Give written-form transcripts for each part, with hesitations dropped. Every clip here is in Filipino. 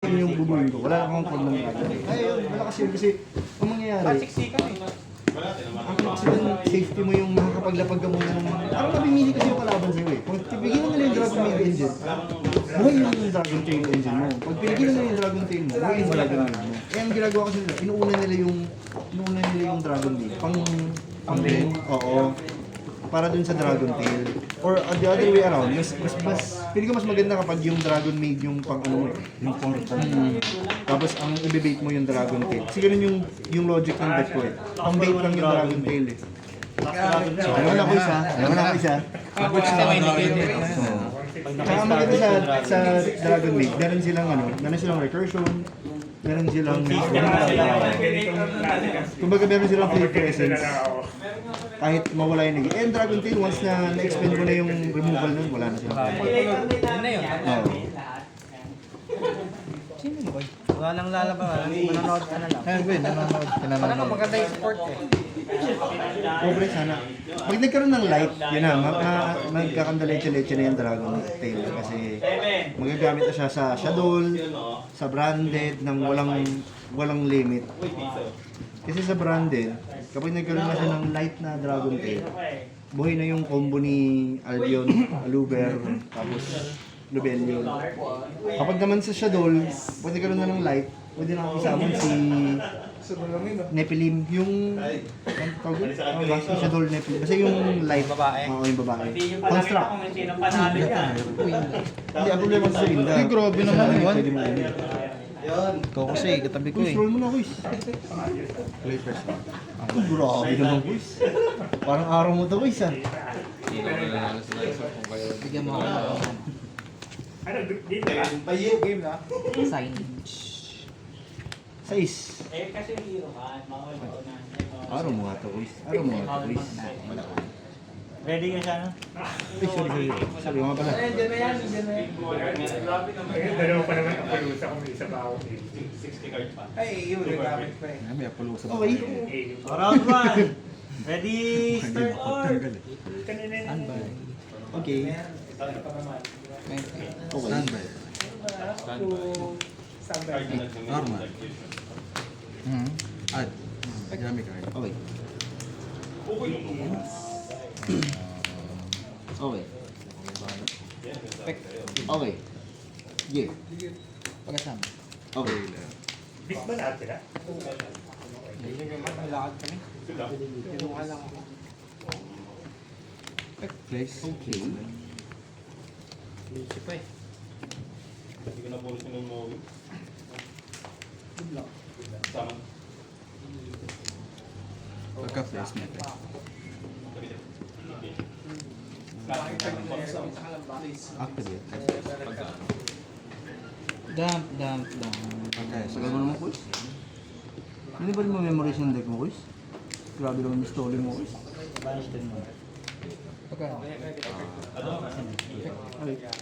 yun yung bubuin ko. Wala akong condom dragon. Ay, yun, malakas yun kasi ang mangyayari. Ang accident safety mo yung makakapaglapag ka muna ng mga... Parang napimili kasi yung kalaban sa'yo eh. Pag bigyan mo nila yung Dragon Maid engine, buhay yung Dragon Tail engine mo. Pag pinigyan nila yung Dragon Tail mo, buhay yung Dragon Maid mo. Eh, ang ginagawa kasi nila, inuuna nila yung Dragon Maid. Pang oo. Para dun sa Dragon Tail. Or the other way around, pili ko mas maganda kapag yung Dragon Maid yung pang ano mo, yung tapos ang i-bait mo yung Dragon Tail. Kasi ganun yung logic ng deck ko eh. Pang bait lang yung Dragon Tail eh. Alam ako isa. Kaya ang maganda sa Dragon Maid, meron silang recursion, meron silang kumbaga meron silang flavor essence. Kahit mawala yung nag and Dragon Tail, once na na-expend mo na yung removal nun, wala na siya. Yun na yun. Sino mo ba? Wala nang lalaban. Manonood ka na lang. Ayun ba yun, nanonood. Ano maganda yung support eh. Pobre sana. Pag nagkaroon ng light, yun na, magkakandaleche-leche na yung Dragon Tail. Kasi magagamit na siya sa Shadow, sa branded, ng walang limit. Kasi sa branded, kapag nagkaroon na siya ng light na Dragon Tail, buhay na yung combo ni Albion, Aluber, tapos Lubellion. Kapag naman sa Shadow, pag nagkaroon na ng light, pwede na isama si Nephilim, yung Shadow Nephilim. Kasi yung light, oo, yung babae. Construct. Hindi, ang problema sa Linda. Ay, grabe naman yun. Pwede mo yun. Ikaw kasi, katabi ko Quiz, eh. roll mo na, quiz. Play first. Grabe naman, quiz. Parang araw mo to, quiz, ah. Bigyan mo ako Game na. signage. Sais. Eh, kasi hero ka, mawala na. Araw mo nga to, quiz. Araw mo nga to, quiz. Ready ka siya, no? Ay, sorry. Sorry, nga pala. Diyan na yan, diyan na yan. Dalawa pa naman ang palusa kung may isa pa ako. 60 cards pa. Ay, yun, nagamit pa eh. May apalo sa Okay. Round 1. Ready, start or? Standby. Okay. Standby. Normal. Add. Yummy card. Okay. Okay. Okay. Yeah. Pagkasama. Okay. Bis ba lahat sila? May lakad kami. Kinuha lang ako. Place. Okay. Lucy pa eh. Hindi ko na puro sinumuwi. Sama. Pagka-place may effect. Activate. Dump. Pagka Sagal mo naman, quiz. Hindi ba rin ma-memorize yung deck mo, quiz? Grabe naman yung story mo, quiz. Banish din mo. Pagka.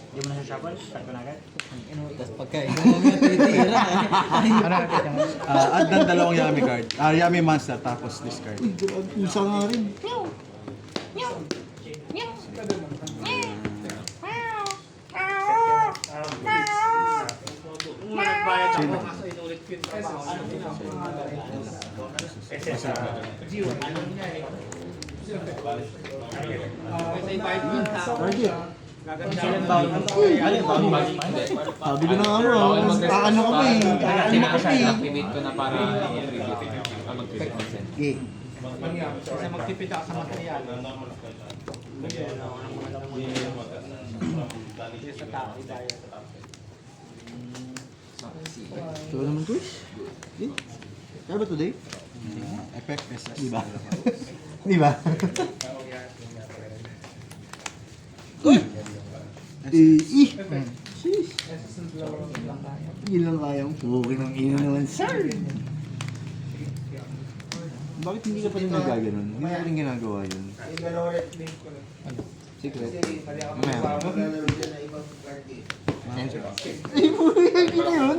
Hindi mo na siya shuffle, start ko na agad. Tapos pagka ikaw mo yung titira. add ng dalawang yummy card. Yummy monster tapos discard. Uy, grabe. Isa nga rin. Sino? Target. Sabi ko na nga mo, ano ka pa eh. Ano ka pa eh. Activate ko na para mag-trigger consent. Okay. Kasi magtipid ako sa material. Ito naman, quiz. Okay. Kaya ba today? Effect SS. Di ba? Di ba? Uy! Ih! Sis! Yun lang kayang pukin ng ino naman, sir! Bakit hindi ka pa rin nagaganon? Hindi ka rin ginagawa yun. Secret. Mamaya. Ay, pukin na yun!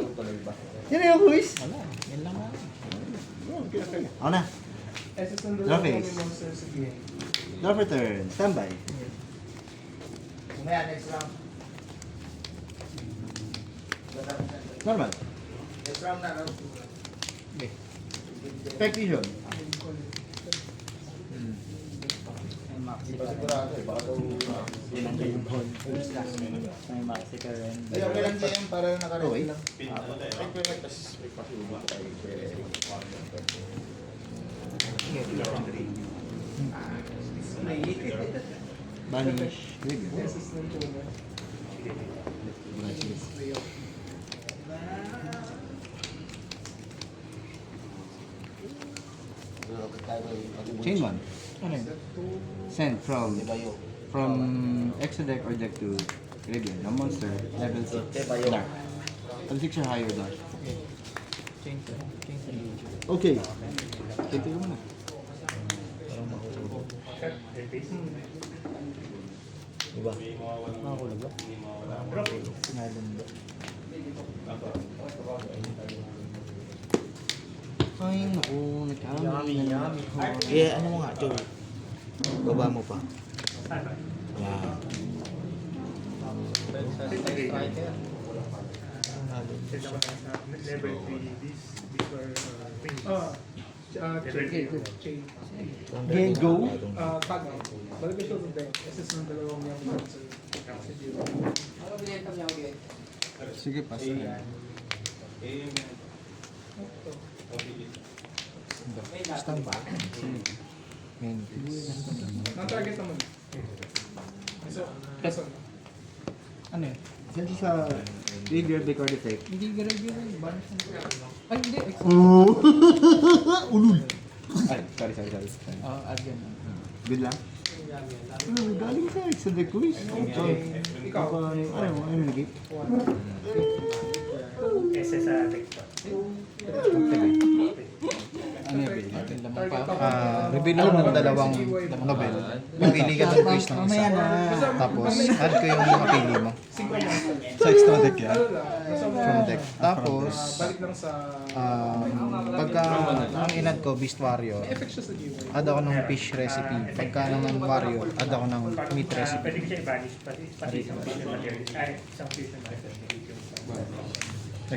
Yan na yung quiz! Wala. Yan lang ako. Ako na. Draw face. Draw for turn. Standby. Umaya, next round. Normal. Effect vision. May maxi ka rin. Yun ang yung hold. May maxi ka rin. Ay, okay lang yan para nakaroon lang. Banish. Chain 1. Ano yun? Send from extra deck or deck to graveyard. A monster, level 6. Dark. Level 6 or higher dark. Okay. Ito yung muna. Cut, replace. Diba? Nakakulag ba? Drop it. Ay, naku. Nagkamali na naman ako. Eh, ano mo nga, Joe? Baba mo pa. Ano? Yan. Set ako na sa level 3. These were wings. Level 3. Gego. Tag. Balik ito sa deck. SS ng dalawang yung monster. Kasi zero. Sige, pass na. Stand ba? Main. Non-target naman. So, Ano yun? Send sa graveyard deck or effect. hindi graveyard. Banish na. Ay, hindi. Ulul. Ay, sorry. Add yan. Good lang. Galing sa extra deck ko eh. Ikaw. Ano mo nagigit? SS sa deck pa. Ano yung bill natin? Reveal ako ng dalawang novel. Pili ka ng quiz ng isa. Tapos, add ko yung mapili mo. Sa extra deck yan. From deck. Tapos, Balik lang sa... pagka ang inad ko, Beast Warrior, Effect siya sa GUI. add ako ng fish recipe. Pagka naman Warrior, add ako ng meat recipe. Pwede ko siya i-banish. Pati isang fusion material. Ay, isang fusion material.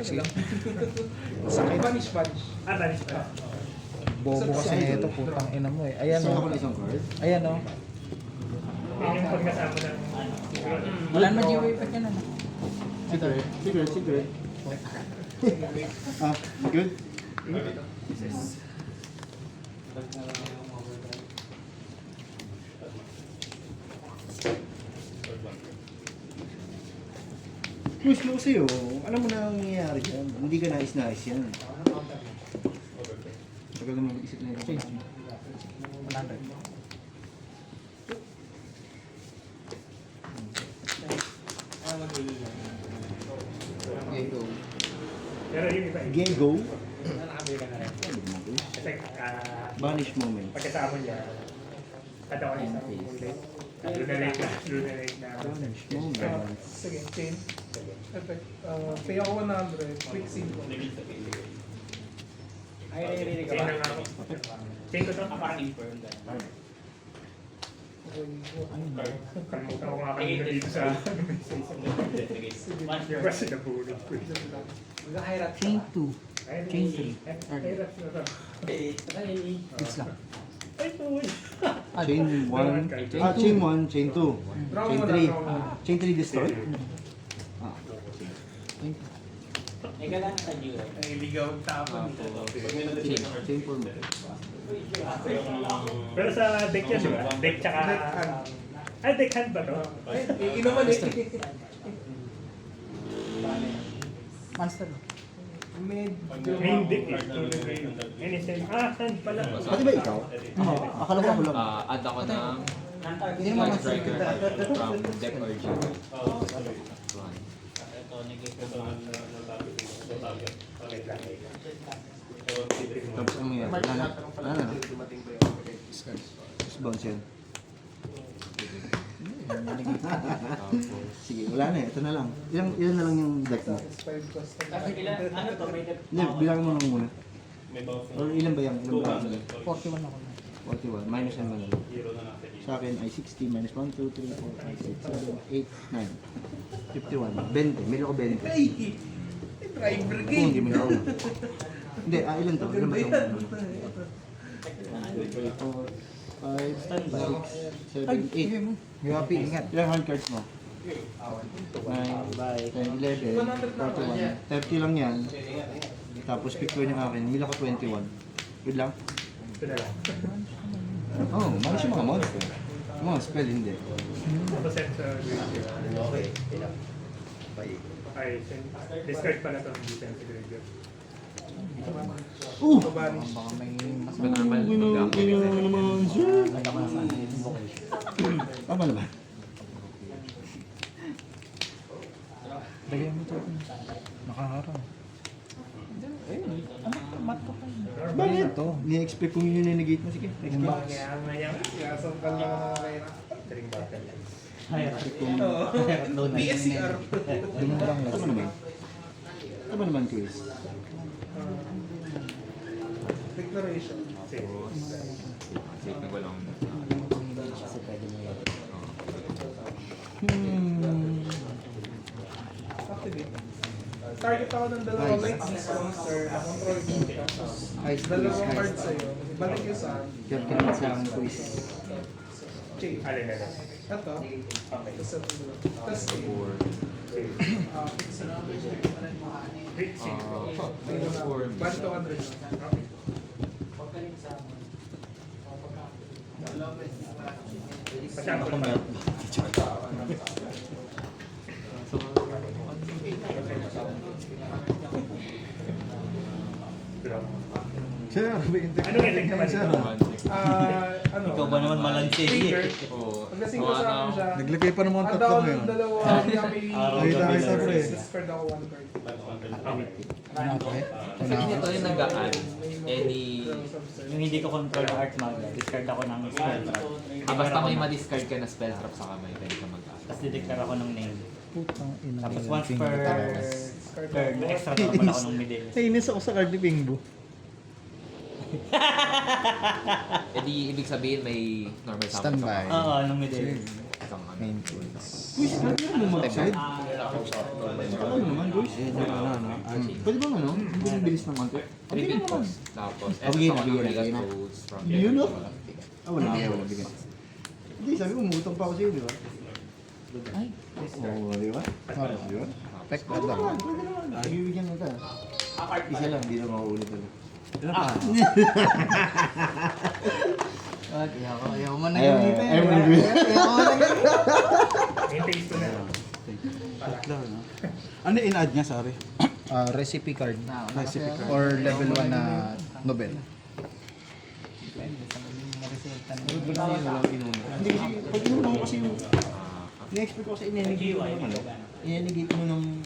Sige. Banish. Ah, banish pa. Bobo kasi nito, putang ina mo eh. Ayan Saan o. ako na isang card? Ayan o. Yun yung pagkasama ng... Wala na GUI pa yan. Secret. Good. Push mo sa'yo. Alam mo na ang nangyayari dyan. Hindi ka nais yan. Tagal naman mag-isip na yun. Pero yung iba, Game go. kasi Banish moment. pagkasama niya, kada ko isang bullet. Lunarate na. Banish moment. Sige, chain. Effect. Pay ako 100. Quick sync ko. Chain na nga ako. Chain ko to. Kalimutan ko nga kanina dito sa kasi nabulog ko. Chain 2. Chain 3. It's lang. Chain 1. Chain 1, chain 2. Chain 3. Chain 3 destroy. Niligaw ang tapon. Chain 4 mo. Pero sa deck yan, di ba? Deck tsaka... Ay, deck hand ba to? Inuman eh. Monster. Mid. Main deck eh. Anything. Ah, hand pala. Pati ba ikaw? Akala ko ako lang. Add ako ng Light Striker from deck or GUI. Tapos ang mangyayari. Wala na. Tapos bounce yan. Sige, wala na eh. Ito na lang. Ilan na lang yung deck mo? 5 cost. Hindi, bilangin mo lang muna. Or ilan ba yan? Ilan ba yan? 41 ako. 41. Minus yan ba na lang? Sa akin ay 60 minus 1, 2, 3, 4, 5, 6, 7, 8, 9. 51. 20. Meron ko 20. Driver Kung game. hindi mo na. Hindi, ilan to? Ilan ba itong? 5, 6, 7, 8. Yuapi, ingat. Ilang hand cards mo? 9, 10, 11, 41. 30 lang yan. Tapos pick ko yung akin. Mila ko 21. Good lang? Ito na lang. Oh, malas yung mga monster. Mga spell hindi. Tapos set sa graveyard. Ay, discard pala ito ng defense sa graveyard. Banish. Baka may mas Normal. naman, sir. Tama naman. lagyan mo ito. Nakaharang. Bakit? Ni-expect kong yun yung negate mo. Sige, next game. Kaya mayang Sinasangkal lang ako ng kaya. entering battle. PSCR. Dumurang lang. Tama naman. Tama naman, Chris. Declaration. Save. Safe na walang... Activate. Target ako ng dalawang lightning monster na control ko. Tapos Ice dalawang quiz, card guys. sa'yo. Balik yung saan. Kaya kinalit sa aking quiz. Chain. Alin na lang. Ito. Tapos sa dulo. Tapos chain. Fixing. Hit save. Tingnan na. Bali 200 lang. Pasyado ko na. Sir, may Ano effect naman ito? Ano? Ikaw ba naman malansi? Trigger. Oo. Paglasing ko sa akin siya. Naglagay pa naman Ang tatlo down ngayon. ng dalawa. Yummy. Nakita pre. Discard ako 1 card. Hindi ito yung nag-a-add. Any... Yung hindi ko control ng art mag, discard ako ng spell trap. Basta may ma-discard ka na spell trap sa kamay, pwede ka mag-add. Tapos dideclare ako ng name. Putang ina. Tapos yan, once finger per talaga. turn, extra naman ako ng middle. Nainis ako sa card ni Pingbo. Eh di, ibig sabihin may normal summon Standby. ka. Oo, ng middle. Isang ano. Main tools. Quiz, ano mo mag-side? Ano naman, Joyce? Pwede bang ano? Hindi yung bilis ng konti? 3 big cost. Tapos, Bigyan na, summon ng bigyan na. Regal Rolls from Yun, no? walang ticket. Wala, wala bigyan. Hindi, sabi ko, umutang pa ako sa'yo, di ba? Ay. Oo, di ba? Di ba? Pek na Pwede lang. naman, pwede naman. Bibigyan mo ka. Isa lang, di na mauulit ulit. Ayaw mo na Ayaw, gamitin. ayaw mo na gamitin. Ayaw mo na gamitin. Yung taste ko na lang. Tatlo, no? Ano in-add niya, sorry? Recipe card. Recipe card. Or level 1 na Nobel. Hindi kasi, pag inuman mo kasi yung... Ni-expect ko kasi inenegate mo ng ano. Inenegate mo ng...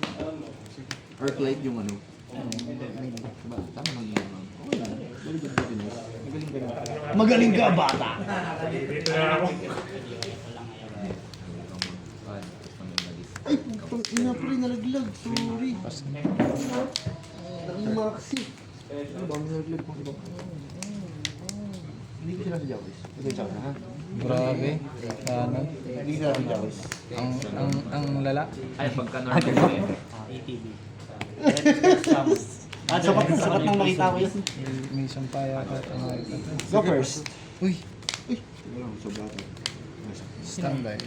Arclight yung ano. Diba? Tama lang yun. Okay lang. Very good business. Magaling ka na. Magaling ka, bata! Dito na ako. Ay, putang ina pa rin nalaglag. Sorry. Nag-maxi. Ano ba? Ang nalaglag ko. Hindi ko sila sa Jawis. Ito yung ha? Grabe. Ano? Hindi ko sila sa Jawis. Ang lala. Ay, pagka normal ka eh. ATV. Sapat nang makita ko yun. May sampaya ka. Go first. Uy. Uy! Wala ko sa bata. Standby.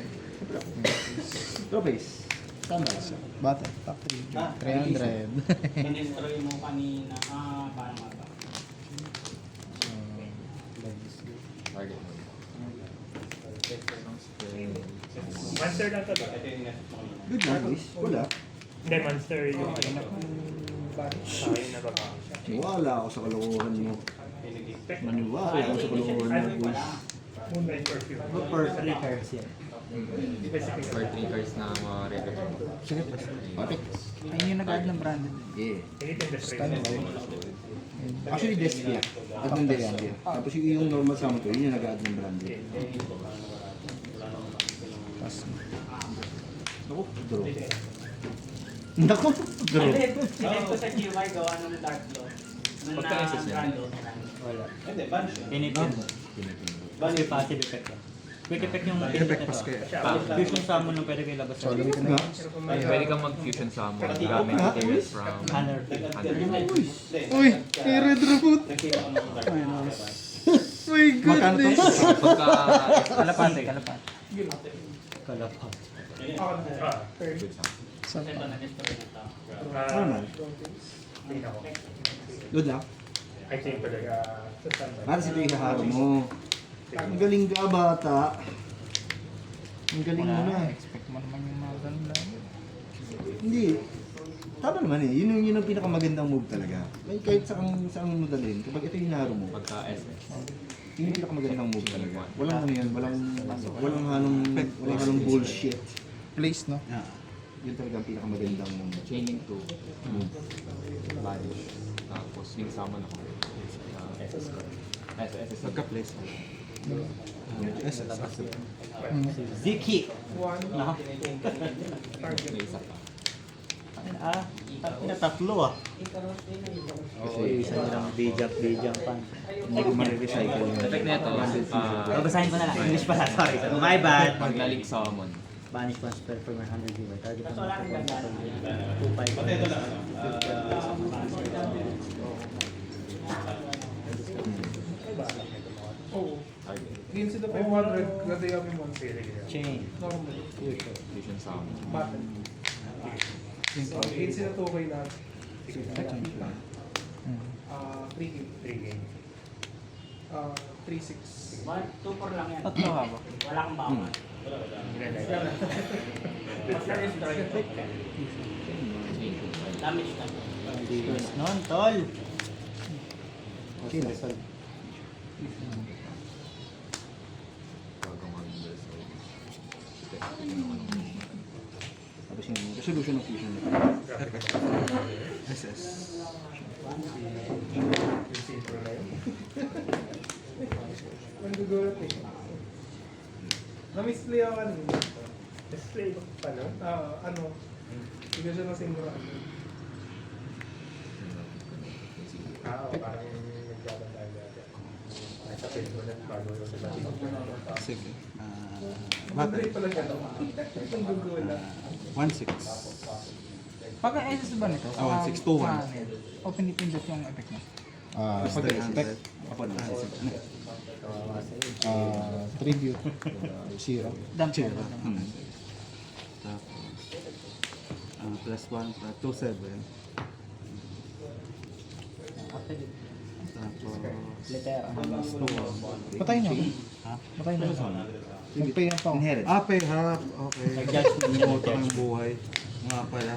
Go base. Standby. Bata. Factory. 300. Destroy mo kanina. Paano nga ba? Target mo. Monster lang to ba? Good na, boys. Wala. Hindi, monster yung ano. Ayun na baba. Wala ako sa kalokohan mo. Maniwala ako sa kalokohan mo, boys. Moonlight Perfume. Perfect. Cards yan. Specific. For 3 cards na mga regular. Sige, perfect. Ayun yung nag-add ng branded. Yeah. Anything destroy. Standby. Actually, Despia. At ng Despia. Tapos yung normal summon ko, yun yung nag-add ng brand. Pass. Naku, draw. Naku, draw. Sinend ko sa QI gawa ng Dark Lord. Nung Pagka SS yan. Brando. Wala. Init yun. Kasi passive effect yan. Quick effect yung Effect pas kaya. Fusion summon nung pwede kayo labas sa Pwede kang mag-fusion summon gamit materials from Hunter. Uy! Kay Red Reboot! My goodness! pagka Kalapate. Kalapate. Good luck. I think talaga sa standby. Para sa ito ihaharo mo. Ang galing ka, bata. Ang galing mo na. Expect mo naman yung mga ganun lang. Hindi. Tama naman eh. Yun ang pinakamagandang move talaga. Kahit saan mo dalhin. Kapag ito yung hinaharo mo, pagka SS. yun yung pinakamagandang move talaga. Walang ano yan. Walang halong bullshit. Place, no? Yun talaga ang pinakamagandang Chaining to move. Banish. Tapos yung summon ako. SS ko. SS. Pagka-place. SS. Ziki! One, Nako. May isa pa. Tatlo ah. Oo, isa nilang D-jump pa. hindi ko marirecycle yun. Effect na ito, Babasahin ko na lang. English pala, sorry. My bad. pag nalig summon, Banish one spell from 100 viewer. Target ng 2-5. oh, target. game sila 500, ganda yung one Chain. normal. Fusion summon. Battle. So, game sila 2K lahat. 3 game. 3-6. 2-4 lang yan. Tatlo ka ba? Wala kang bawal. Damage ka. Non, tol. Bago mag-resolve. Tapos yung resolution of fusion. SS. Nandigulat eh. Na-misplay ako kanina. Display ko pa no? Hindi ko siya nasinguran. Parang nagkabantay dati. Ay, sa Facebook na bago yung diba? Sige. Battery Battery. pala siya. Nandigulat. 1-6. Pagka SS ba nito? 1-6-2-1. O pinipindot yung effect mo? Stay effect. Tribute. Zero. Dump zero. Tapos, plus 1, 2-7. Tapos, Litera. plus 2. Patay na. Ha? Patay na. Magpay na pa. Inherit. Pay half. Okay. Nag-judge niya. Moto ng buhay. Nga pala.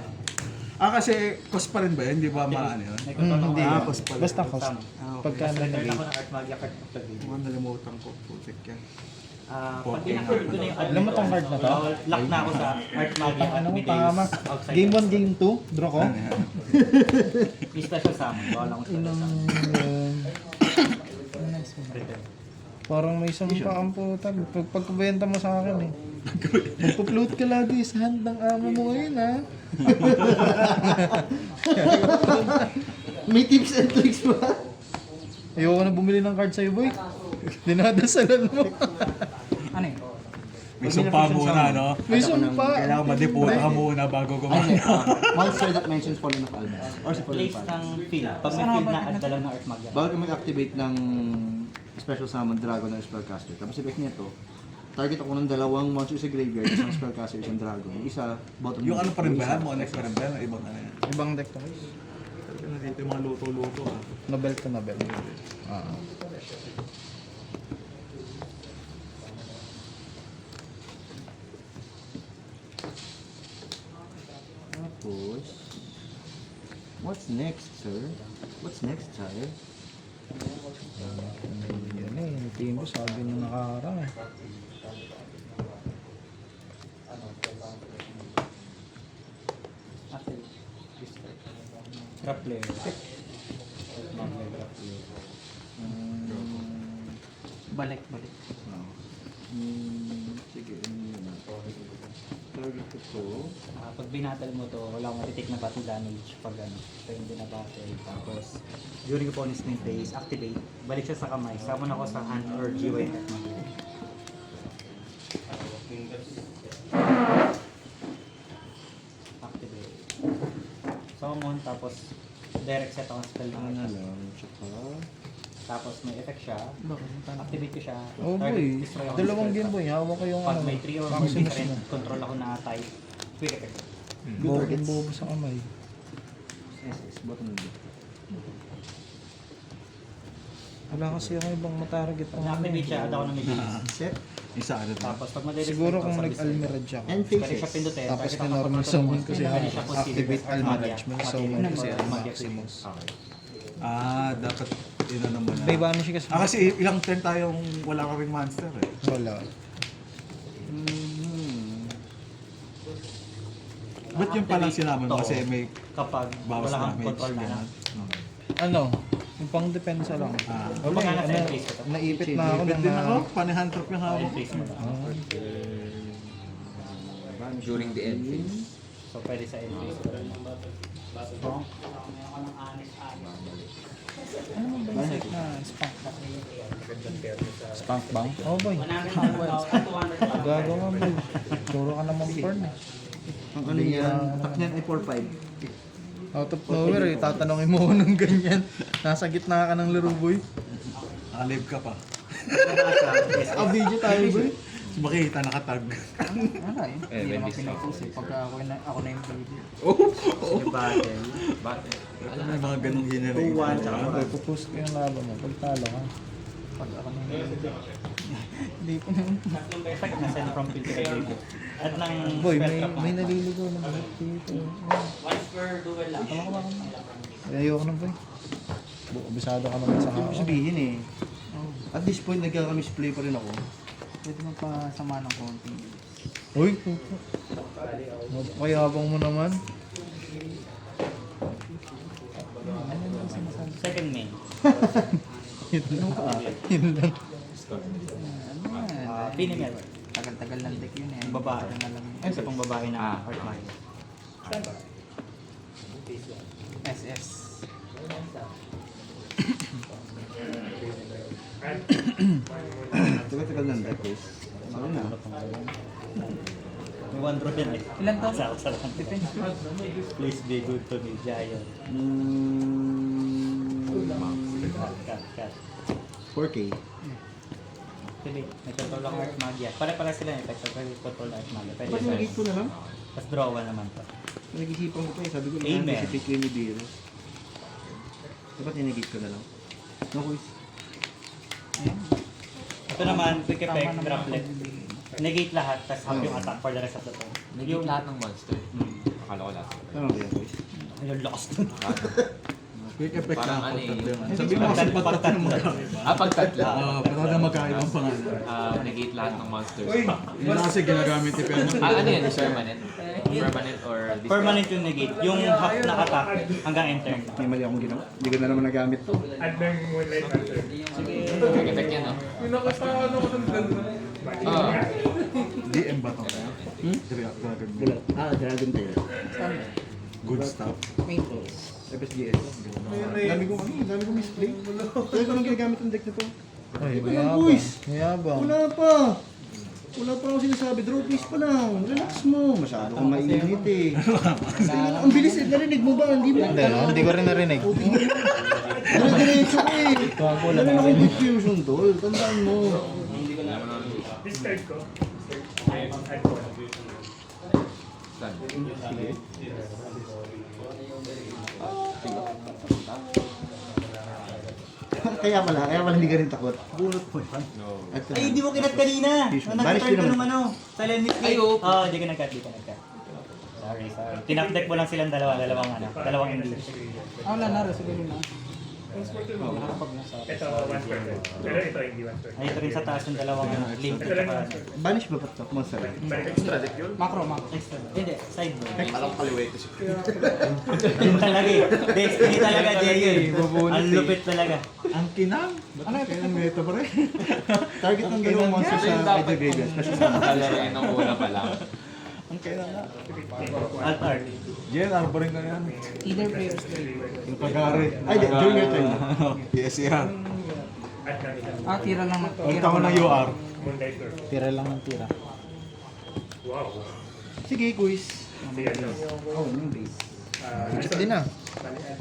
Kasi cost pa rin ba yun? Di ba maano yun? Hindi. Cost pala. Basta cost. Pagka Nag-turn nalagay. ako ng Art Magia card of the game. Mga nalimutan ko. Putik yan. Pag pinakard ko na yung Alam mo tong card na to? Lock na ako sa Art Magia Ano mo, Activities tama. outside. Game 1, Game 2, draw ko. Ano yan? May special summon. Bawal akong special Inang... summon. Parang may isang paang puta. Pagkabenta mo sa akin eh. Magpa-float ka lagi sa hand ng amo mo ngayon ha. May tips and tricks ba? Ayoko na bumili ng card sa'yo boy. Dinadasalan mo. Ano eh? May sumpa muna, no? May sumpa. Kailangan madiputa ka muna bago gumana. Monster that mentions Fallen of Albus. Or si Fallen Place of Albus. ng field. Pag may field na, add ka lang ng Art Magia. Bawal ka mag-activate ng special summon dragon or spellcaster. Tapos effect nito, target ako ng dalawang monster sa graveyard, isang spellcaster, isang dragon. Yung isa, bottom Yung ano pa rin ba yan? Isa. Mga next pa rin ba yan? Ibang ano yan? Ibang deck to. Dito yung mga luto-luto ah. Nobel to Nobel. Tapos, what's next, sir? What's next, sire? Yan eh. Yung team ko sabi nung nakaharang eh. Trap player. Balik. Sige, ano yun? Target ko to. Pag binatal mo to, wala akong matitik na battle damage pag ano. Pag hindi na battle. Tapos, during opponent's main phase, activate. Balik siya sa kamay. Summon ako sa hand or GY. tapos direct set ako ng spell Ano lang. lang, tsaka... Tapos may effect siya, activate ko siya. Oh target boy, destroy ako ng dalawang spell Game trap. Boy, hawak ko yung Pag ano. may 3 or more Maximus different na. control ako na type, quick effect. Bobo sa kamay. SS, bottom of it. Wala kasi ako ibang matarget Pag na-activate siya, add ako ng mabilis. Set, Isa ano to? Tapos pag madirect Siguro ko kung sa nag-Almirage ako. and pwede siya faces. pindutin. Tapos target ako normal ng summon control kasi mo, pwede siya consider activate as Almirage. Armadia. May Armadia summon yun, kasi or ang Armadia Maximus. Dapat inano mo na. May banish kasi. Kasi ilang turn tayong wala ka ring monster eh. Wala. Ba't yung palang sinama mo? Kasi may Kapag bawas wala kang damage. control na. ganun. Ano? Yung pang depensa lang. Or pag nasa end phase ko to. Naipit na ako Ipit ng din ako, panihan trap yung hawak End ko. phase mo to. During the end phase. So pwede sa end phase ko rin. Ano mo ba yung set na spunk ba? Spunk bang? Oh boy. Gagawa boy. Turo ka naman porn eh. Ang ano yan, tak niyan ay 4-5. Out of nowhere eh, tatanungin mo ko ng ganyan. Nasa gitna ka ng laro boy. Nakalive ka pa. Video tayo, boy. Makita nakatag. Wala eh. Eh, Hindi when naman this pinapos eh. Pagka ako na yung baby. Bakit? May mga ganong generate. Okay, pupost ko yung laban mo. Pag talo ka. Pag ako na yung baby. Hindi ko na. Tatlong effect na send from field to graveyard. At ng Boy, spell may trap may na. naliligaw na mga dito. Once per duel lang. Tama ka ba? Ayoko na boy. Bisado ka naman sa Ibig haka. sabihin eh. At this point, nagkakamisplay pa rin ako. Pwede magpasama ng konti. Uy, pupo. Magpakayabang mo naman. Second main. Yun lang. Pinimel. Tagal-tagal ng deck yun eh. Ang babae. Ay, isa pang babae na Art Mine. SS. Tagal-tagal ng deck, guys. Ano na? May one draw yan eh. Ilan to? Sa lang. Please be good to me, Giant. Cut. 4K. Actually, may control ako Art Magia. Pare-pare sila yung effect. Pwede control Art Magia. Pwede Ba't sa nag-gate ko na lang? Tapos draw one naman to. Nag-isipan ko pa eh. Sabi ko, Amen. i-anticipate ko yung Nibiru. Dapat nag-gate ko na lang. No, quiz. Ito naman, quick effect, drop left. Negate lahat, tapos half yung attack for the rest of the turn. Naging lahat ng monster. Akala ko lahat. Tama ba yan, quiz? Yung lost dun. Quick effect Parang lang ano pag eh. tatlo. Sabi mo kasi pag tatlo ng magkaiba. Pagtatla. Pero na magkaibang pangalan. Negate lahat ng monsters. Yun lang kasi ginagamit ni Perno. Ano yan? Permanent? Permanent or this? Permanent yung negate. Yung half na attack hanggang end turn. May mali akong ginawa. Hindi ko na naman nagamit to. Add ng Moonlight Hunter. Quick effect yan, no? DM ba to? Dragon Wala. Dragon Tail. Good stuff. FSGS. Dami kong misplay. Kaya ko lang ginagamit ang deck na to. Ay, Ito lang, boys. Mayabang. Wala pa. Wala pa ako sinasabi. Draw please pa lang. Relax mo. Masyado kang mainit eh. Ang bilis eh. Narinig mo ba? Hindi mo. Hindi ko rin narinig. Diretso ko eh. Wala na akong confusion tol. Tandaan mo. Discard ko. Add ko. Sige. Kaya pala hindi ka rin takot. Bunot mo yan. At, Ay, hindi mo kinat kanina! Fusion. Nung Banish nag-turn ko ka naman. nung ano, silent mistake. Ay, oo. Hindi ka nag-cut, Sorry. Tinap-deck mo lang silang dalawang English. Wala na, resolve na. Ito, 1 per turn. Pero ito, hindi 1 per turn. Ay, ito rin sa taas yung dalawang link. Ito lang 1 per turn. Banish ba pa monster? Extra. Macro. Extra. Hindi, side mo. Alam kaliway ko si Yun talaga eh. Destiny talaga, Jayo. Ang lupit talaga. Ang kinang. Ano ito? Ang neto pa rin. Target ng dalawang monster sa either graveyard. Special sa Kalaroin ng una pa lang. Ang kinang nga. Alt art. Jen, ano pa rin ka yan? Either players Yung pag-ari. Ay, during your turn. Yes, yan. Add na ito. tira lang ng Ang tama ng UR. Moonlight Door. Tira lang ng tira. Wow. Sige, quiz. Sige, ano. Oh, yung base. Check din ah. balian.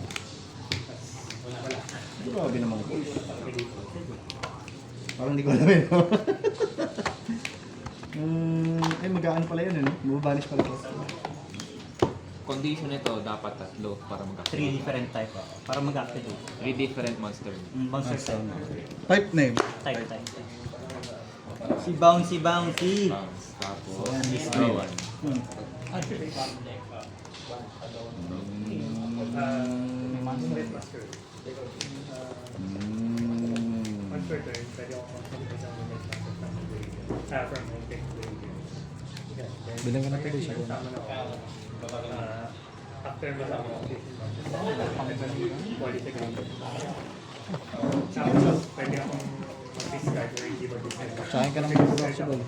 Wala. Grabe naman ko. Parang hindi ko alam yun. Ay, magaan pala yun, ano? Mababanish pala ko. Condition nito dapat 3 para mag-activate. 3 different type. Para mag-activate. 3 different monster. Monster cell. Type name. Type. Si Bouncy. Bounce. Tapos, draw 1. Master. On per turn, pwede ako mag-control ng movement from my deck graveyard. Bilang ka na pwede siya. After masama ko, quality graveyard. Tapos, pwede akong mag-discard or hindi mag-discard. Sa akin ka lang mag-possible.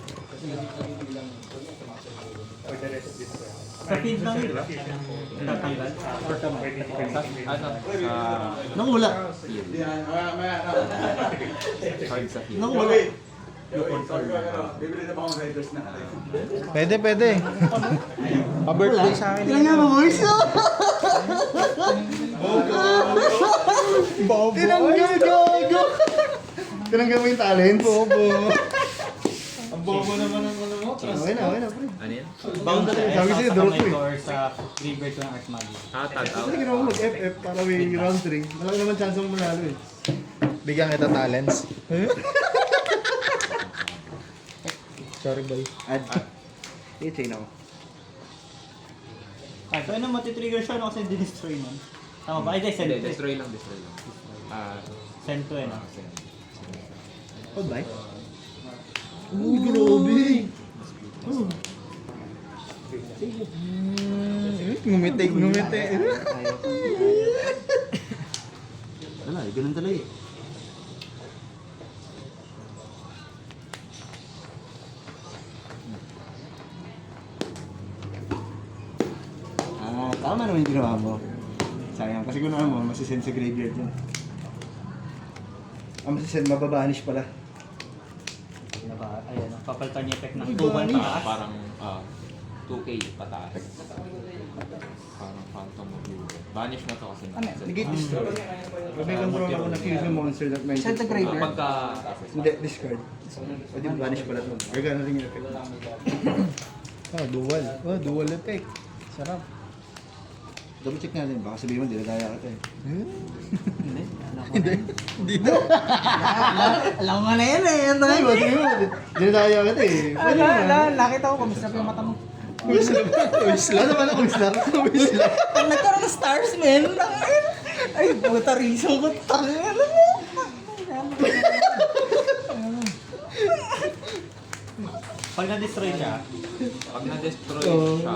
For the rest of this turn. Sa feed lang yun. Tatanggal. Ano? Nang wala. Card sa field. Nang wala. Pwede. Pa-birthday sa akin. Ilan nga mo, boys? Bobo. Tinanggal, gago! Tinanggal mo yung talent? Bobo. Ang bobo naman ng ano mo. Okay na, pre. Ano yan? Bounce Sabi sa'yo, sa drop kamay eh. ko or sa graveyard ko ng Art Magic. Tag out. Hindi ginawa mo mag-FF para may round 3. Malaki naman chance mo manalo eh. Bigyan kita talents. Sorry, boy. Add. I-chain ako. So ano matitrigger siya no kasi di-destroy nun. Tama ba? Ay, send Hindi, to. destroy lang. Send to eh no? Hold by. Uy, grabe! Ngumiti. Wala, ganun talaga eh. Tama naman yung ginawa mo. Sayang, kasi kung naman mo, masisend sa graveyard yun. Masisend, mababanish pala. Ayan, papalitan niya effect ng Uy, 2-1 banish. pataas. Parang 2K pataas. Parang Phantom of Blue. Vanish na to kasi. Negate destroy. May control ako na fuse yung monster that may... Send the Pagka... Hindi, discard. Pwede banish pala ito. Or gano'n rin yung effect. Dual effect. Sarap. Double check natin, baka sabihin mo, dinadaya ka ito eh. Hindi na. Alam mo na yan eh. Ay, ba, sabihin mo, dinadaya ka ito eh. Pwede mo. Nakita ko kamusta yung mata mo. Ano ba na kung star? Pag nagkaroon ng stars, men. Ay, buta riso ko. Tangin mo. Pag na-destroy siya, Pag na-destroy siya...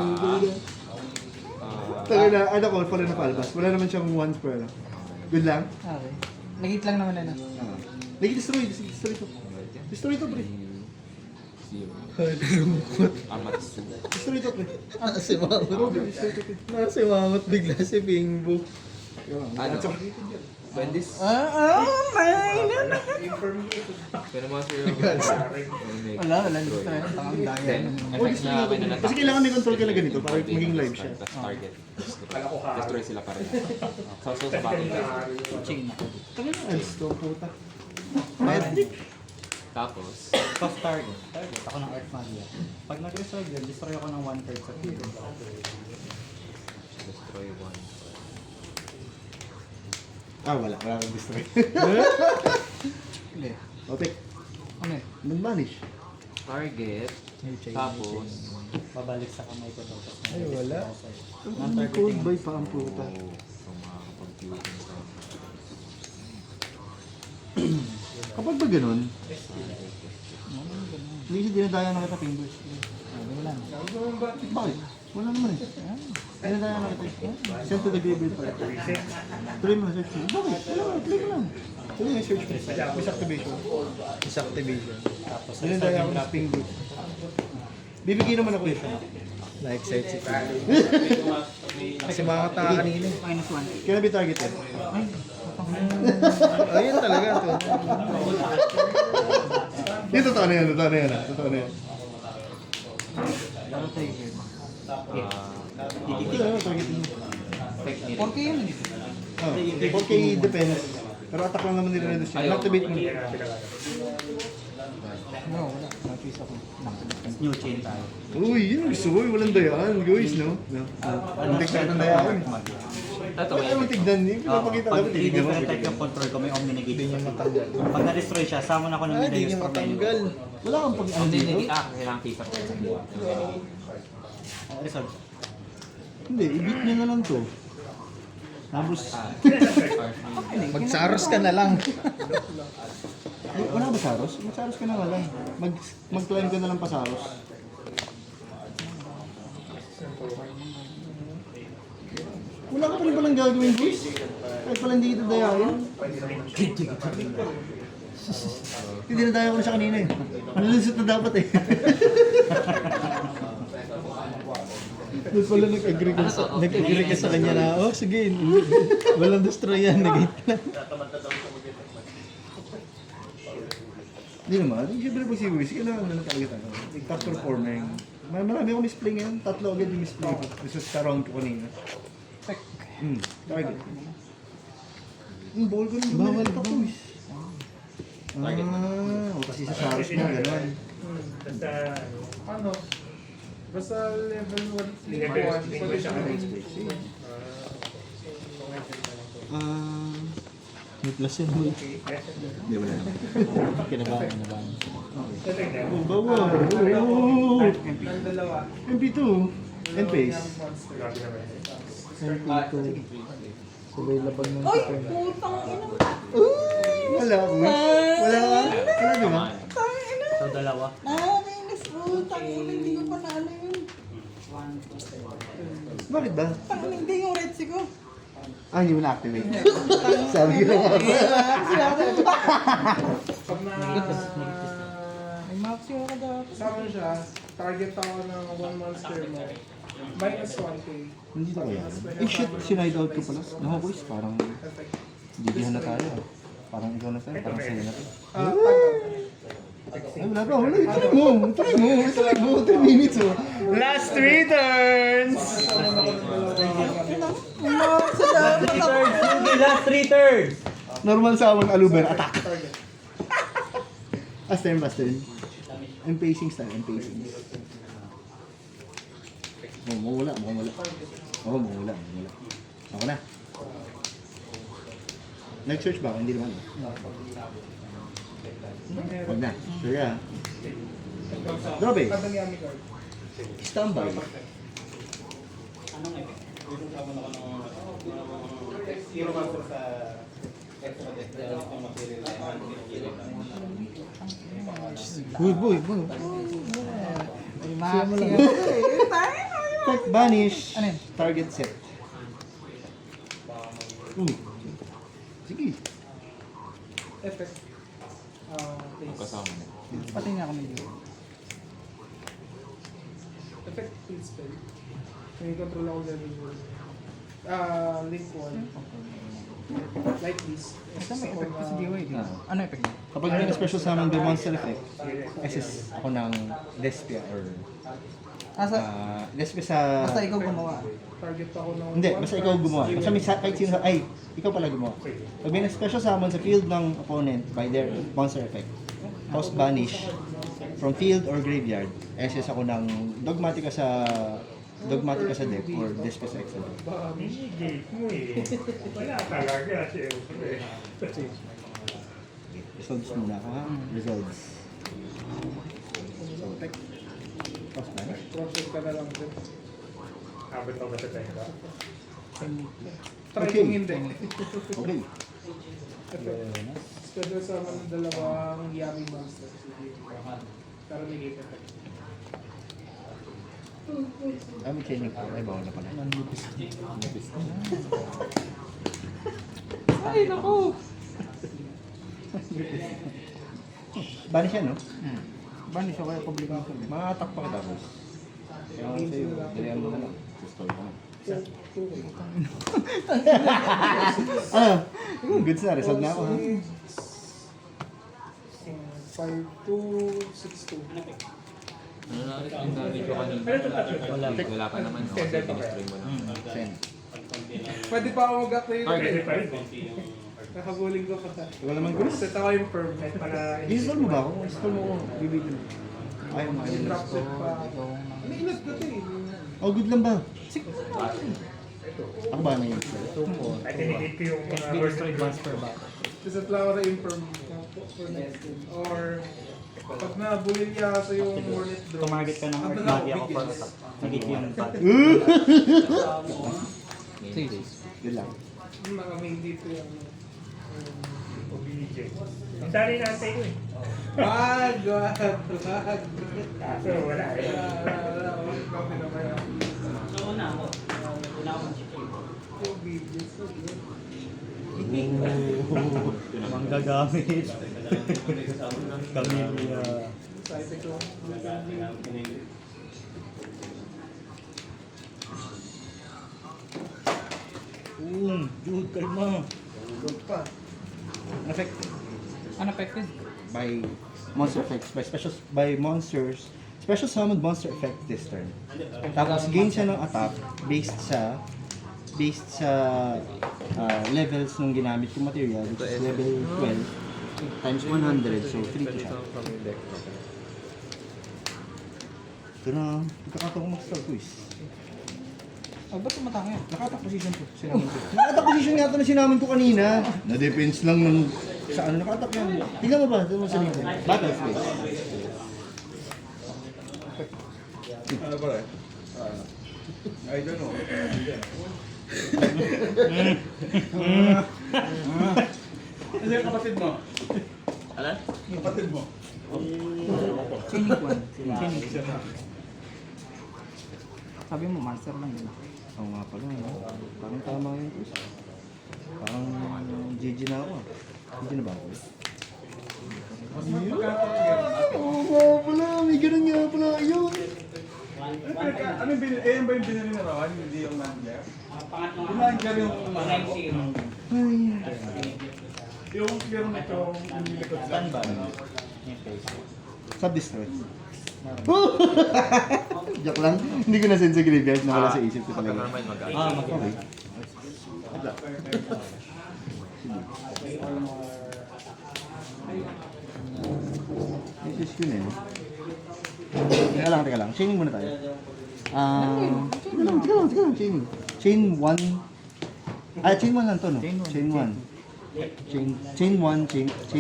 Tagay na, ano ko, pala na palabas. Wala naman siyang once per ano. Good lang? okay. Nag-hit lang naman na. Destroy ito. Destroy ito, pre. Amatsu. Destroy ito, pre. Si Mamot bigla si Bingbo. Ano? When this... Pero mga sir... Wala dito na. Tangang daya. Then, effect na akin na Kasi kailangan may control ka na ganito para maging live siya. Target. Destroy sila pa rin. So, sa battle. Ching na. Ads to, puta. Tapos, Soft target. Target. Ako ng Art Magia. Pag nag-resolve yun, destroy ako ng 1/3 sa field. destroy 1. Wala akong destroy. Hindi. Okay. Ano eh? Nag-vanish. Target. Tapos, Babalik sa kamay ko daw. Ay, wala. Ang cold by pa ang puta. so makakapag-fusion sa... Kapag ba ganun, hindi siya dinadaya na kita fingers. Wala na. Bakit? Wala naman eh. Dinadaya na kita. Send to the graveyard pala. Tuloy mo, search mo. Bakit? Wala naman, tuloy mo lang. Tuloy mo, search mo. Miss activation. Disactivation. Tapos, Dinadaya ako sa fingers. Bibigyan naman ako eh. Na-excite si Bingbo. Kasi mga taka kanina eh. -1. Kaya be targeted. Ayun talaga to. Hindi, totoo na yan, totoo na yan. Totoo na yan. Laro tayo here. Ito, targeted mo. effect ni 4K yun. Oh, 4K defense. Pero attack lang naman nire-reduce yun. Activate mo. Yan ang pinaka. No, wala. Nakis ako. New chain tayo. Uy, yun ang gusto ko. Walang dayaan, guys, no? Ang tignan ng dayaan. Ito, Ay, mo tignan niyo. Pinapakita Pag namin, tignan mo. i-different type yung control ko, may omni negate. Pag na-destroy siya, summon ako ng Di Mideus niya from menu. matanggal. Wala kang pag ano Hindi, dito. hindi. Kailangan case up. Resolve. Hindi, i-beat nyo na lang to. Tapos, Magsaros ka na lang. ay, wala ba Saros? Mag-Saros ka na nga lang. Mag-climb ka na lang pa Saros. Wala ka pa rin palang gagawin, boys. Kahit pala hindi kita dayain. Hindi na daya ko na siya kanina eh. Nalusot na dapat eh. Doon pala nag-agree ka sa kanya na, oh sige, walang destroy yan, nag-hit lang. Hindi naman, siyempre pag si Wiz, kailangan na talaga tayo. Top performer. Marami akong misplay ngayon, 3 agad yung misplay ko. Gusto sa round ko kanina. Target. Ball ko nung bawal pa to Wiz. O kasi sa Saros mo, gano'n. Basta, Ano? Basta level 1, Level 1, pwede siya May plus yan mo. Hindi, wala naman. Kinabahan. Oh, bawal. Oh, Ang dalawa. MP2. And pace. grabe naman. Sabay labang ng Ay, putang ina. Wala, boy. Wala ka? Wala, di ba? So, dalawa. Nakakainis, putang ina. Hindi ko panalo yun. Bakit ba? Parang hindi yung Retsi ko. Ah, hindi mo na-activate. Sabi ko nga. Pag na... May maxi ako dapat. Sama siya, target ako ng 1 monster mo. Minus 1k. Hindi to kaya. Eh shit, sinide out ko pala. Naku boys, parang didihan na tayo. Parang ikaw na tayo, parang sa'yo na tayo. Ay, wala pa, wala. Try mo. 3 minutes oh. Last 3 turns! Last 3 turns! Normal summon, Aluber, attack. Astern. And pacing style, and pacing. Oh, mawala. Oh, mawala. Ako na. Nag-search ba? Hindi naman. Huwag na. Sure ya. Drop eh. Kadang-yami card. Standby. Zero master sa extra deck. Yung material Boy. May maxi ako. Effect banish. Target set. Sige. Effect. Place. Kasama mo. Patay niya ako medyo. Effect field spell. May control ako level 1. Link 1. Like this. Basta may effect pa sa giveaway. Ano effect niya? Kapag may special summon the monster effect, SS ako ng Despia or Despia sa... Basta ikaw gumawa. Target ako ng... Hindi, basta ikaw gumawa. Basta may kahit sino ay, ikaw pala gumawa. Pag may special summon sa field ng opponent by their monster effect, house banish from field or graveyard, SS ako ng Dogmatica sa deck or Despia sa extra deck. Baka minigate mo eh. Wala talaga, siyempre. Resolves muna ako ha. Resolves. So, tech. House banish. Process ka na lang din. Abot pa ba sa tayo ba? Try Okay. kung hindi. Okay. Special summon ng dalawang yummy monster. Pero negate effect. May training ko. Ay, bawal na pala. Ay, naku! Banish yan, no? Banish ako kaya public mo. Ma-attack pa kita, boss. Kaya nga sa'yo, dalihan mo na lang. Gusto ko na. Goods na, resolve na ako, ha? 5-2-6-2. Ano na rin yung narinig ko kanina? Wala pa naman. No? Kasi pinistring mo na. Send. Pwede pa ako mag-update. Pwede pa rin. Nakaguling ko pa. Wala naman gusto. Set ako yung perm. Para Install mo ba ako? Install mo ako. Bibigyan mo. Ayaw mo. Yung drop set pa. Iniinat ko ito eh. Oh, good lang ba? Ako ba na yun? ay tinigit ko yung FB destroyed once per batch. Set lang ako na yung perm. For next game. Or pag nabulil niya sa yung warnet drop. Tumarget ka ng Earth Body ako for attack. Nagit yung battle. Sige. Good lang. Mga main dito yung obedient. Ang dali natin ko eh. Wag! Kaso wala eh. Manggagamit. Camilla. Jude, kalma. Good pa. Effective. Unaffected. By monster effects. By monsters. Special summoned monster effect this turn. Tapos gain siya ng attack based sa levels ng ginamit yung material, which is level 12 times 100, so 3 to siya. Ito na, pagkakataon ko mag-start quiz. Oh, ba't tumatang yan? Nakatak position ko, sinamin ko. Nakatak position nga ito na sinamin ko kanina. Na-defense lang ng sa ano, nakatak yan. Tingnan mo ba? Tingnan mo sa link. Battle space. Ano ba rin? I don't know. Ano yung kapatid mo? Alam? Kapatid mo? Chaining one. Chaining. Sabi mo, monster lang yun. Oo nga pala, no? Parang tama yung quiz. Parang GG na ako. GG na ba ako? Oo nga pala, may ganun nga pala. Ayun! Ano yung binili? Eh, ba yung binili na rawan? Hindi yung Nangler? Yung Nangler yung umanap ko. Yung clear na ito, yung nilikod sa Sub-destroy. Joke lang. Hindi ko na-send sa graveyard na wala sa isip ko talaga. Normal mag-add. Okay. This is yun eh. Teka lang. Chaining muna tayo. Teka lang. Chaining. Chain 1. Chain 1 lang to, no? Chain 1. Chain 1, chain 2.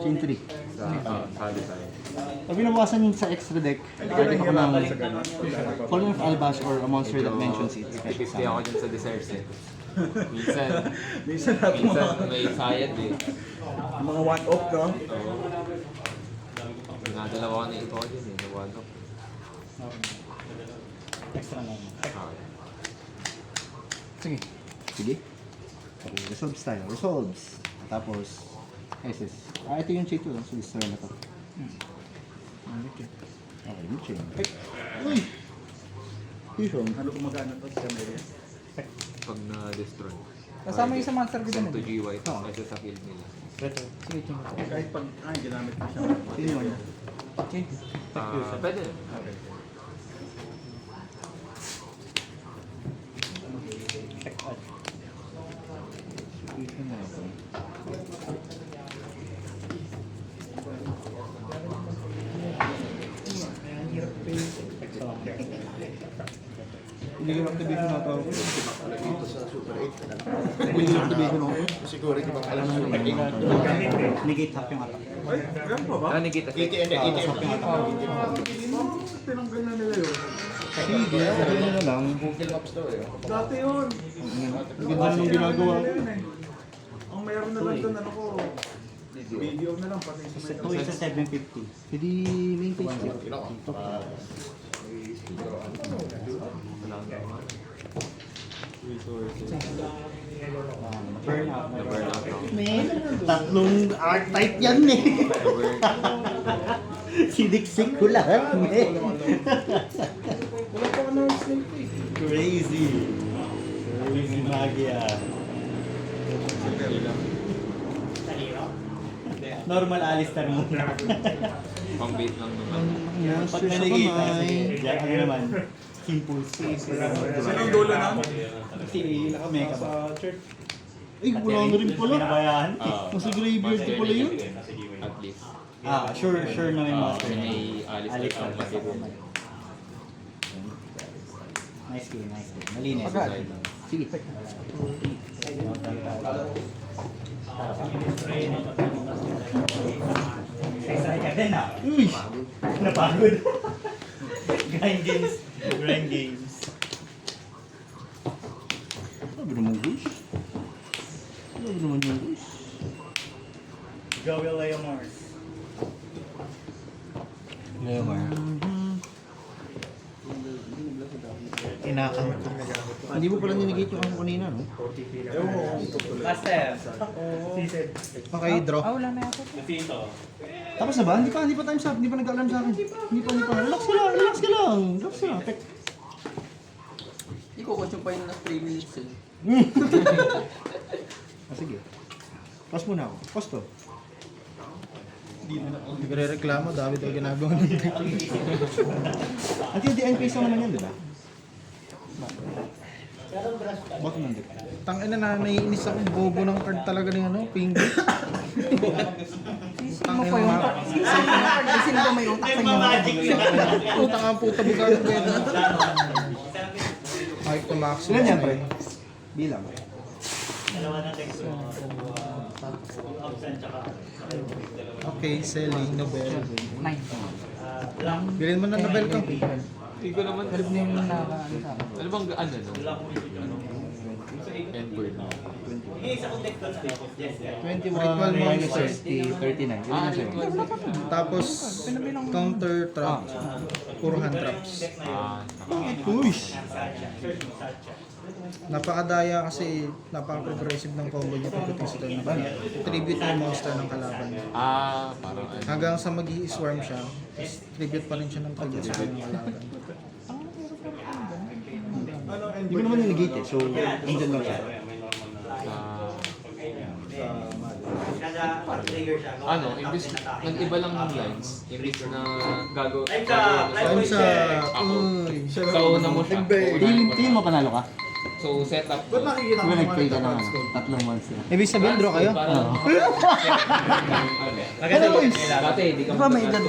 Chain 3. Sali tayo. Pag binabawasan yung sa extra deck, target ako ng Column of Albas or a monster that mentions it. 50 ako dyan sa desserts eh. Minsan Minsan natin may sayad eh. mga one-off ka. Oo. Pinadalawa ko na ito ko dyan eh. Nawan ko. Extra lang. Sige. Sige. Okay, resolves tayo. Resolves. Tapos, SS. Ito yung chain 2 lang. So, destroy na to. Okay, yung chain. Uy! Fusion. Ano kung magkano to sa Camellia? Pag na-destroy. Kasama yung sa monster ko dyan. Send to GY kasi sa field nila. Sige, chain. Kahit pag, ginamit ko siya. Chain 1. Chain. Pwede. Fusion na ako. Hindi yung activation na tawag ko. Dito sa Super 8. Hindi yung activation ako. Siguro, hindi pa alam mo yung Negate half yung attack. Ay, yan pa ba? Nakikita. Tinanggal na nila yun. Sige, sabihin mo na lang. Dati yun. Ang ganda na nung ginagawa ko. Ang mayroon na lang doon, ano ko, video na lang, pati sa Ito isa 750. Hindi main page ko. Burn out. Na-burn out ako. Tatlong archetype yan eh. Na-burn. Siniksik ko lahat eh. wala pa ka na snake eh. Crazy. Crazy magia. Normal Alistar muna. Pang-bait lang naman. Pag naligita, sige. Ano naman? Simple. Sinong dulo na? Si Nakameka ba? Ay, wala na rin pala. Pinabayaan? Nasa graveyard ko pala yun. At least. Sure na may master. Kasi may Alistair ang material. Nice game. Malinis. Sige. Excited ka din ah. Uy! Napagod. Grind games. Sabi naman, guys. Sabi naman yun, guys. Joey Leo Mars. Inaantok. Hindi mo pala ninigate yung ako kanina, no? Master. Okay, draw. Wala na yata. Tapos na ba? Hindi pa time's up. Hindi pa nag-alarm sa akin. Hindi pa. Relax ka lang. Tek. Iko-coach pa yun na 3 minutes eh. Sige. Pause muna ako. Pause to. Nagre-reklamo, dami daw ginagawa nito. Until the end phase naman yan, di ba? Bottom ng deck. Tangina na, naiinis ako. Bobo ng card talaga ng ano, pinggi. Sino mo pa yung sino ba may utak sa inyo? Utang ang puta buga ng pwede. Ay, kumax. Ilan yan, pre? Bilang. Okay, selling, Nobel. 9. Bilhin mo na Nobel ko. Hindi ko naman. Halip na yung naka-ano sa akin. Ano bang ano no? N-word na. 21 minus 30, 39. Ilan yan sa'yo? Tapos, counter trap. Puro hand traps. Push! Napakadaya kasi napaka-progressive ng combo niya pagdating sa turn na bala. Tribute yung monster ng kalaban. Parang ano. Hanggang sa mag-i-swarm siya, tapos tribute pa rin siya ng tribute sa ng kalaban. Hindi mo naman ninigate eh. So, andyan lang siya. Imbis nag-iba lang ng lines, imbis na gago. Time sa... Uy! Sa una mo siya. Tingin mo panalo ka? So setup. Di ba nag-play ka naman? 3 months na. Ibig sabihin, draw kayo? Parang Maganda dati, di ka Di ba may edad